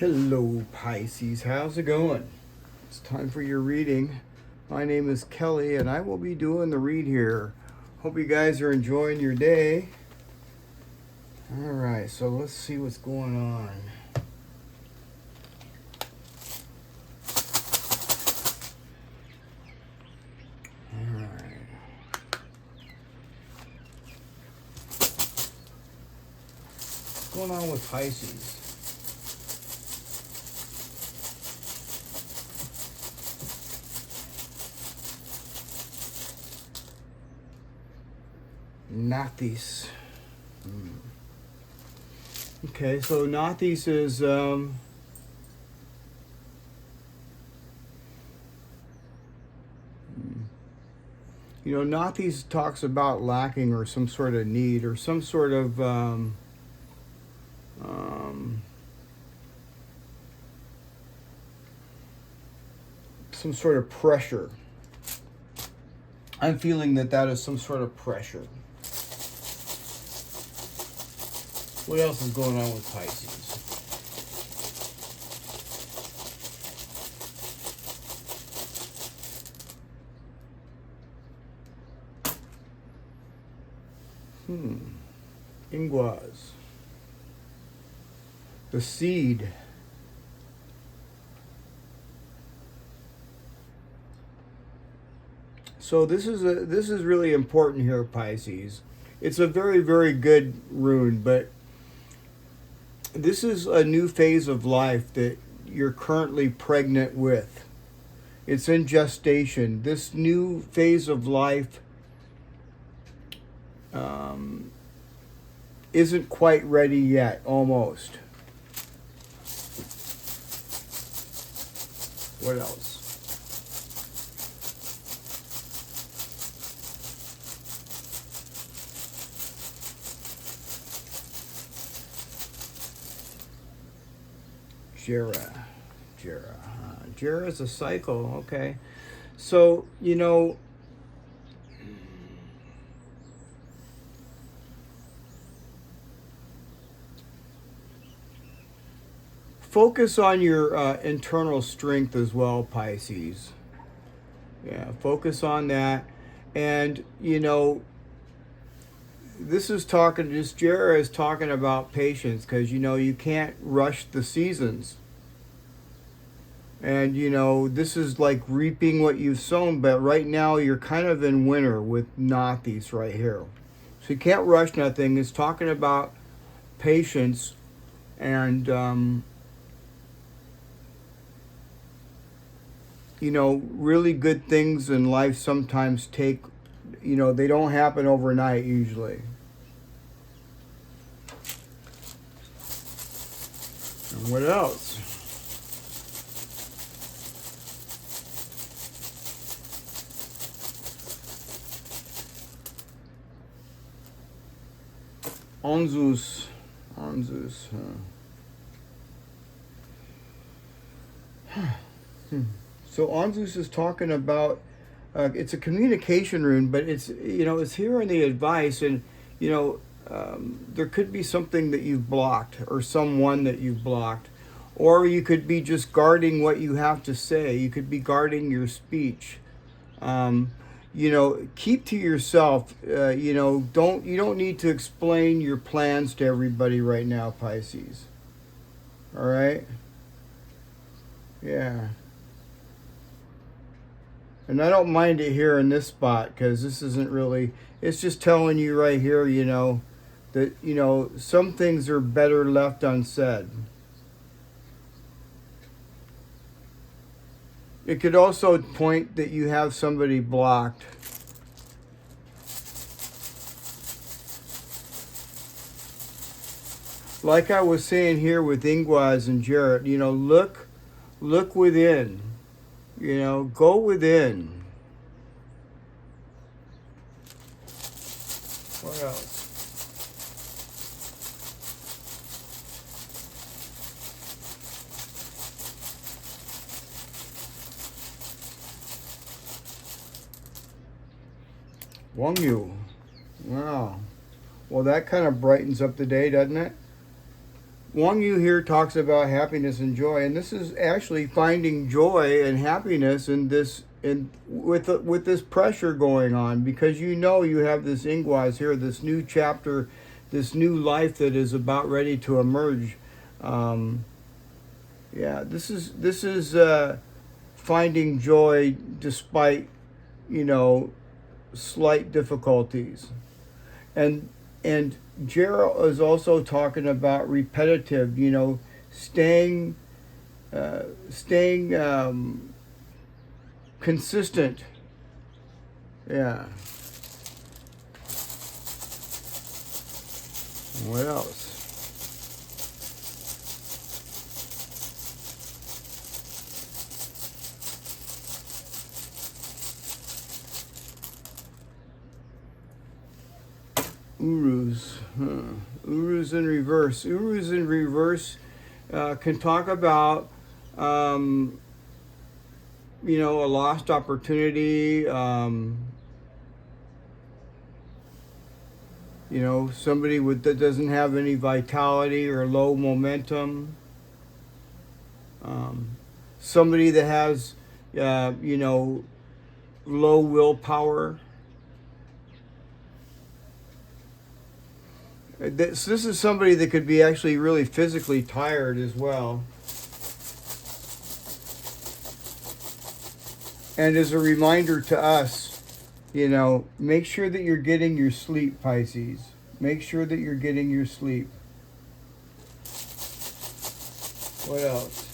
Hello Pisces, how's it going? It's time for your reading. My name is Kelly and I will be doing the read here. Hope you guys are enjoying your day. Alright, so let's see what's going on. Alright. What's going on with Pisces? Nauthiz. Okay, so Nauthiz is Nauthiz talks about lacking or some sort of need or some sort of pressure. I'm feeling that is some sort of pressure. What else is going on with Pisces? Ingwaz. The seed. So this is really important here, Pisces. It's a very, very good rune, but this is a new phase of life that you're currently pregnant with. It's in gestation. This new phase of life isn't quite ready yet, almost. What else? Jera is a cycle, okay. So, focus on your internal strength as well, Pisces. Yeah, focus on that. And, Jera is talking about patience because, you can't rush the seasons. And, this is like reaping what you've sown, but right now you're kind of in winter with Nauthiz right here. So you can't rush nothing. It's talking about patience and, really good things in life sometimes take, they don't happen overnight usually. And what else? Onzus. So Onzus is talking about, it's a communication rune, but it's here in the advice, and there could be something that you've blocked or someone that you've blocked, or you could be just guarding what you have to say. You could be guarding your speech. Keep to yourself. You don't need to explain your plans to everybody right now, Pisces. All right? Yeah. And I don't mind it here in this spot because this isn't really, it's just telling you right here, that, some things are better left unsaid. It could also point that you have somebody blocked. Like I was saying here with Ingwaz and Jarrett, look within. Go within. What else? Wangyu. Wow. Well, that kind of brightens up the day, doesn't it? Wang Yu here talks about happiness and joy, and this is actually finding joy and happiness in this, with this pressure going on, because you know you have this Ingwaz here, this new chapter, this new life that is about ready to emerge. Yeah, this is finding joy despite, you know, slight difficulties. And Gerald is also talking about repetitive, you know, staying consistent. Yeah. What else? Urus. Urus in reverse. Urus in reverse can talk about, you know, a lost opportunity. You know, somebody that doesn't have any vitality or low momentum. Somebody that has, you know, low willpower. This is somebody that could be actually really physically tired as well. And as a reminder to us, you know, make sure that you're getting your sleep, Pisces. Make sure that you're getting your sleep. What else?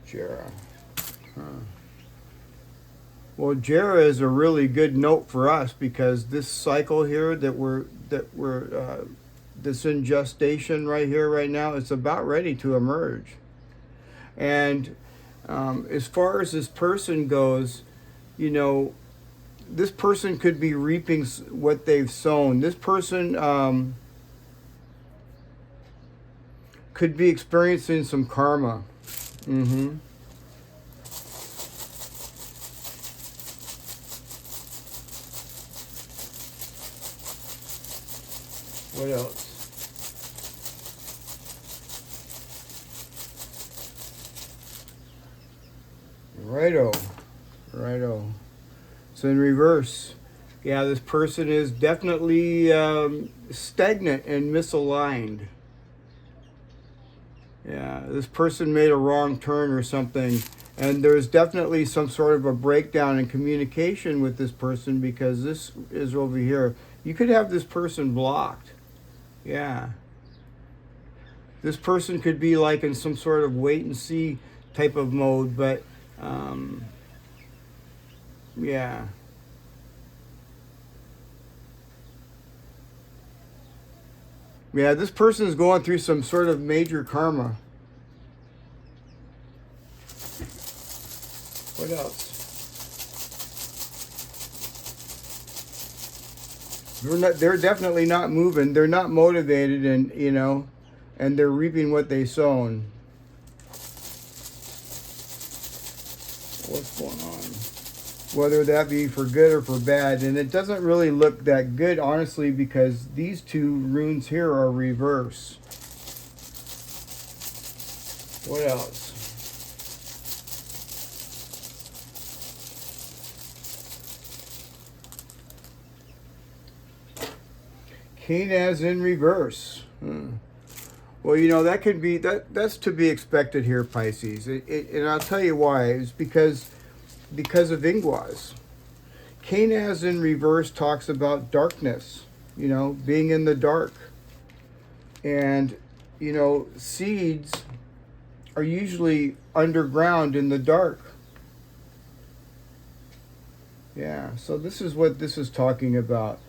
Jera. Well, Jera is a really good note for us, because this cycle here that we're this in gestation right here, right now, it's about ready to emerge. And as far as this person goes, you know, this person could be reaping what they've sown. This person could be experiencing some karma. Mm-hmm. What else? Righto. Righto. So in reverse, yeah, this person is definitely stagnant and misaligned. Yeah, this person made a wrong turn or something. And there's definitely some sort of a breakdown in communication with this person, because this is over here. You could have this person blocked. Yeah. This person could be like in some sort of wait and see type of mode, but yeah. Yeah, this person is going through some sort of major karma. What else? They're definitely not moving. They're not motivated, and you know, and they're reaping what they sown. What's going on? Whether that be for good or for bad, and it doesn't really look that good, honestly, because these two runes here are reverse. What else? Kenaz in reverse. Well, you know, that could be, that's to be expected here, Pisces. And I'll tell you why. It's because of Ingwaz. Kenaz in reverse talks about darkness, you know, being in the dark. And, you know, seeds are usually underground in the dark. Yeah, so this is what this is talking about.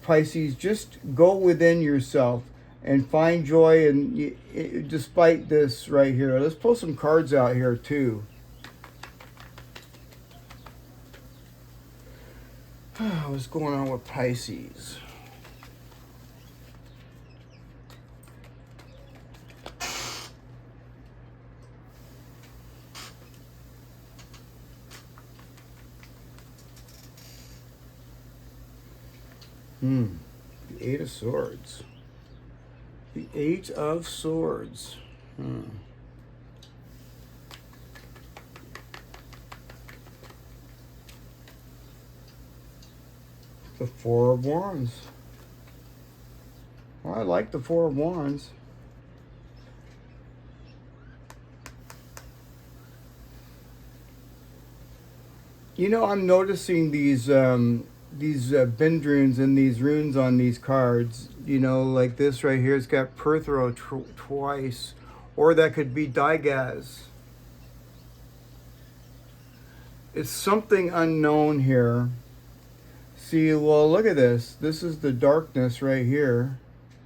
Pisces, just go within yourself and find joy, and despite this right here. Let's pull some cards out here too. What's going on with Pisces? The Eight of Swords. The Eight of Swords. The Four of Wands. Well, I like the Four of Wands. You know, I'm noticing these bend runes and these runes on these cards. You know, like this right here. It's got Perthro twice, or that could be Digaz. It's something unknown here. See, well, look at this. This is the darkness right here.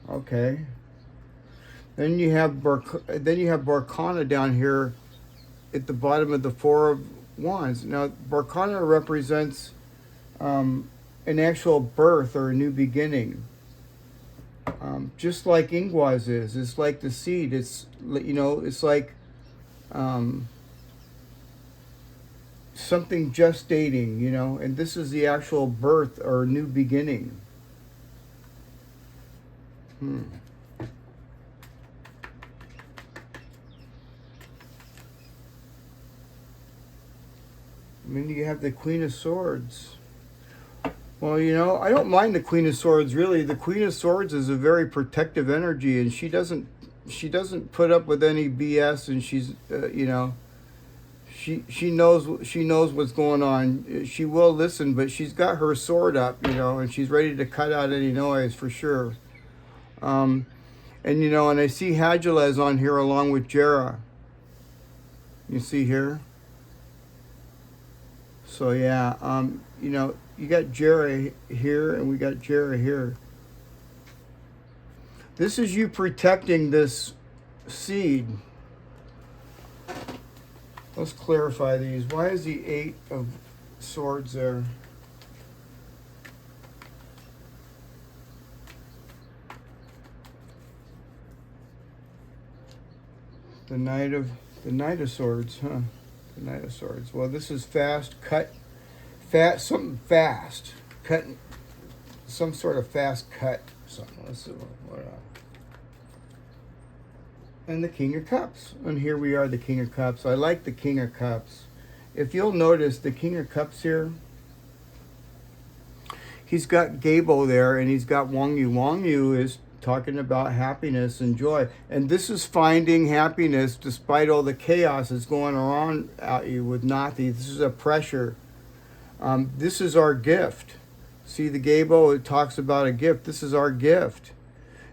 Okay. Then you have Barkana down here at the bottom of the Four of Wands. Now, Barkana represents an actual birth or a new beginning. Just like Ingwaz is. It's like the seed. It's, you know, it's like something gestating, you know, and this is the actual birth or new beginning. I mean, you have the Queen of Swords. Well, you know, I don't mind the Queen of Swords, really. The Queen of Swords is a very protective energy, and she doesn't put up with any BS, and she's, you know, she knows what's going on. She will listen, but she's got her sword up, you know, and she's ready to cut out any noise for sure. And, you know, and I see Hadjalez on here along with Jera. You see here? So, yeah, you know, you got Jera here and we got Jera here. This is you protecting this seed. Let's clarify these. Why is the Eight of Swords there? The Knight of Swords, huh? The Knight of Swords. Well, this is fast, something fast. Cut, some sort of fast cut. Something. Let's see what and the King of Cups. And here we are, the King of Cups. I like the King of Cups. If you'll notice, the King of Cups here, he's got Gabo there, and he's got Wang Yu. Wang Yu is talking about happiness and joy. And this is finding happiness despite all the chaos that's going on at you with Nauthiz. This is a pressure. This is our gift. See the Gabo, it talks about a gift. This is our gift.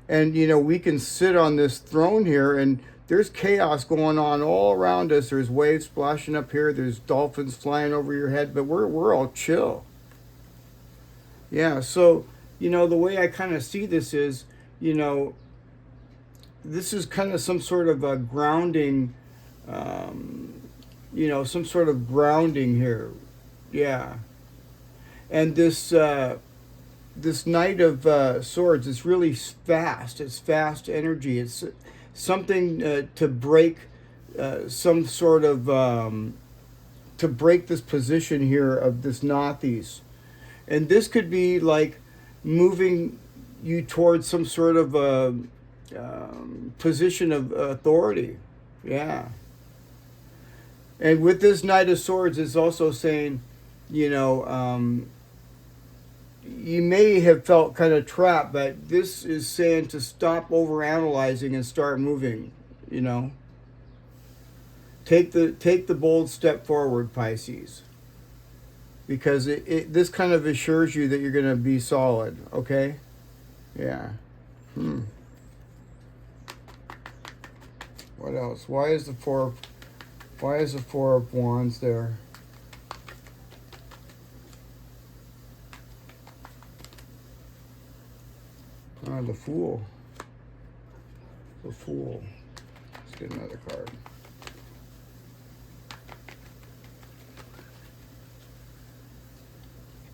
And, you know, we can sit on this throne here, and there's chaos going on all around us. There's waves splashing up here. There's dolphins flying over your head, but we're all chill. Yeah, so, you know, the way I kind of see this is, you know, this is kind of some sort of a grounding, you know, some sort of grounding here. Yeah. And this Knight of Swords is really fast. It's fast energy. It's something to break some sort of, to break this position here of this Nauthiz. And this could be like moving you towards some sort of position of authority. Yeah. And with this Knight of Swords, it's also saying, you know, you may have felt kind of trapped, but this is saying to stop overanalyzing and start moving, you know. Take the bold step forward, Pisces. Because this kind of assures you that you're going to be solid, okay? Yeah. What else? Why is the Four of Wands there? The Fool. The Fool. Let's get another card.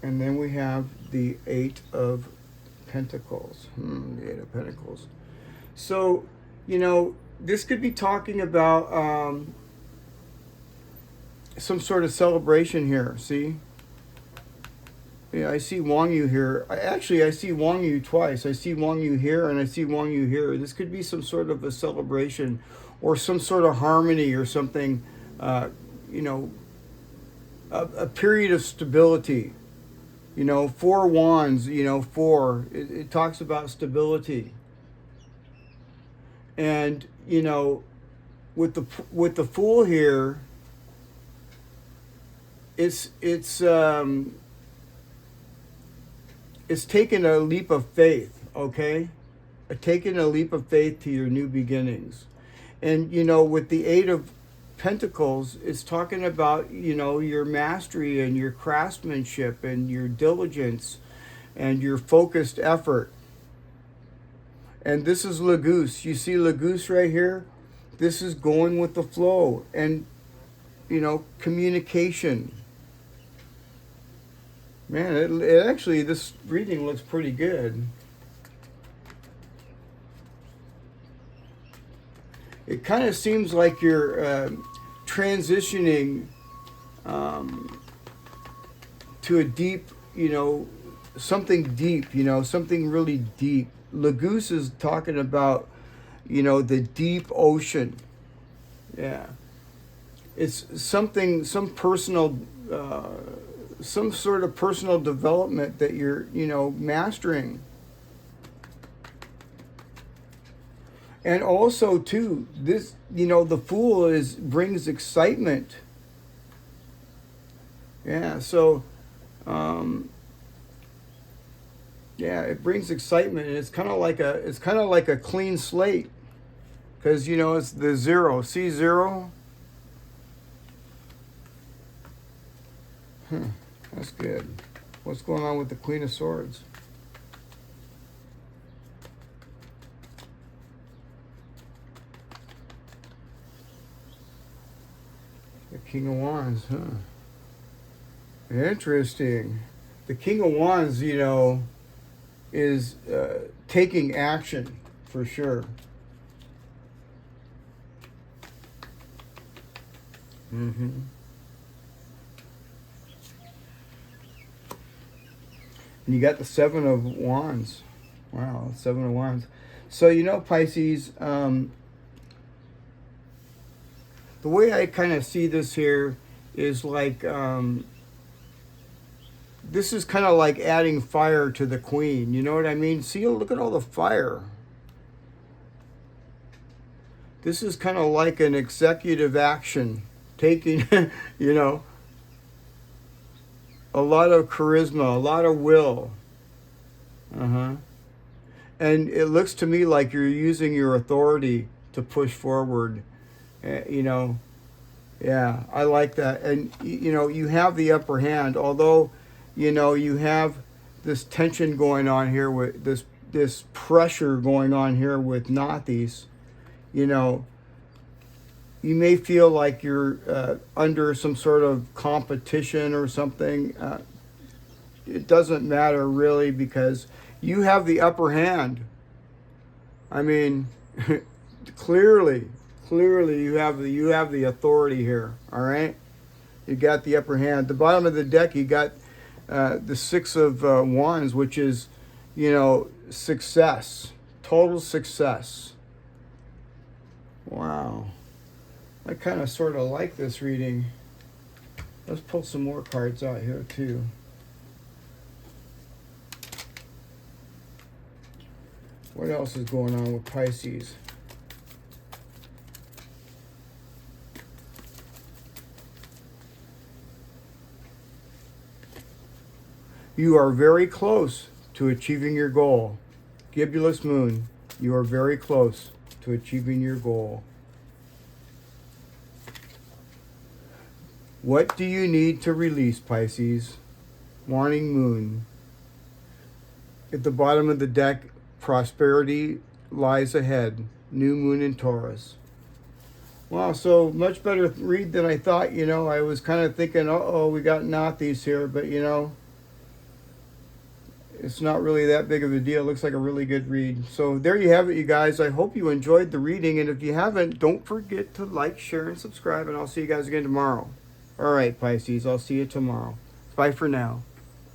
And then we have the Eight of Pentacles. The Eight of Pentacles. So, you know, this could be talking about some sort of celebration here, see? Yeah, I see Wang Yu here. Actually, I see Wang Yu twice. I see Wang Yu here and I see Wang Yu here. This could be some sort of a celebration or some sort of harmony or something, you know, a period of stability. You know, 4 wands, you know, 4. It talks about stability. And, you know, with the Fool here, it's taking a leap of faith, okay? Taking a leap of faith to your new beginnings. And, you know, with the 8 of Pentacles, it's talking about, you know, your mastery and your craftsmanship and your diligence and your focused effort. And this is Lagoose. You see Lagoose right here? This is going with the flow and, you know, communication. Man, it actually, this reading looks pretty good. It kind of seems like you're transitioning to a deep, you know, something deep, you know, something really deep. Lagoose is talking about, you know, the deep ocean. Yeah. It's something, some personal, some sort of personal development that you're, you know, mastering. And also, too, this, you know, the Fool brings excitement. Yeah, so, yeah, it brings excitement, and it's kind of like a clean slate, because, you know, it's the 0. See 0? That's good. What's going on with the Queen of Swords? The King of Wands, huh? Interesting. The King of Wands, you know, is taking action for sure. Mm-hmm. And you got the 7 of Wands. Wow, 7 of Wands. So, you know, Pisces, the way I kind of see this here is like, this is kind of like adding fire to the Queen. You know what I mean? See, look at all the fire. This is kind of like an executive action, taking, you know, a lot of charisma, a lot of will. And it looks to me like you're using your authority to push forward. You know, yeah, I like that. And, you know, you have the upper hand, although, you know, you have this tension going on here with this pressure going on here with Nauthiz. You know, you may feel like you're under some sort of competition or something. It doesn't matter really, because you have the upper hand. I mean, clearly you have the authority here. All right, you got the upper hand. The bottom of the deck, you got the 6 of Wands, which is, you know, success, total success. Wow. I kind of sort of like this reading. Let's pull some more cards out here too. What else is going on with Pisces? You are very close to achieving your goal. Gibbous Moon, you are very close to achieving your goal. What do you need to release, Pisces? Waning Moon. At the bottom of the deck, prosperity lies ahead. New Moon in Taurus. Wow, so much better read than I thought. You know, I was kind of thinking, uh-oh, we got Nauthiz here, but, you know, it's not really that big of a deal. It looks like a really good read. So there you have it, you guys. I hope you enjoyed the reading, and if you haven't, don't forget to like, share, and subscribe, and I'll see you guys again tomorrow. All right, Pisces, I'll see you tomorrow. Bye for now.